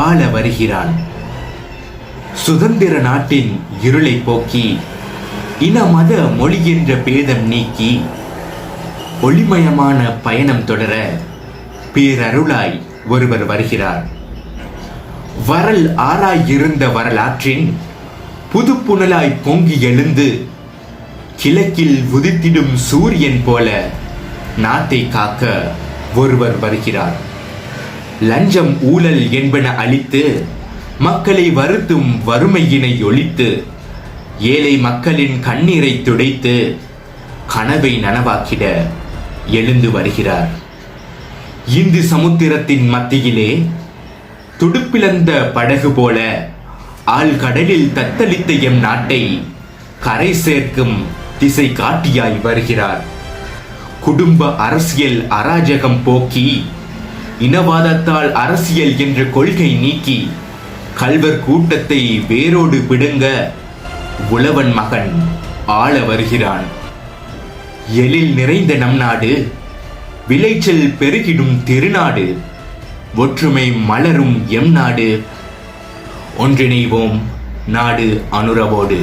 ஆள வருகிறான். சுதந்திர நாட்டின் இருளை போக்கி இன மத மொழி என்ற பேதம் நீக்கி ஒளிமயமான பயணம் தொடர பேரருளாய் ஒருவர் வருகிறார். வரல் ஆராயிருந்த வரலாற்றின் புது புனலாய் பொங்கி எழுந்து கிழக்கில் உதித்திடும் சூரியன் போல நாட்டை காக்க ஒருவர் வருகிறார். லஞ்சம் ஊழல் என்பன அழித்து மக்களை வருத்தும் வறுமையினை ஒழித்து ஏழை மக்களின் கண்ணீரை துடைத்து கனவை நனவாக்கிட எழுந்து வருகிறார். இந்து சமுத்திரத்தின் மத்தியிலே துடுப்பிழந்த படகு போல ஆழ்கடலில் தத்தளித்த எம் நாட்டை கரை சேர்க்கும் திசை காட்டியாய் வருகிறார். குடும்ப அரசியல் அராஜகம் போக்கி இனவாதத்தால் அரசியல் என்ற கொள்கை நீக்கி கள்வர் கூட்டத்தை வேரோடு பிடுங்க உழவன் மகன் ஆள வருகிறான். எழில் நிறைந்த நம் நாடு, விளைச்சல் பெருகிடும் திருநாடு, ஒற்றுமை மலரும் எம் நாடு. ஒன்றிணைவோம் நாடு அனுரவோடு.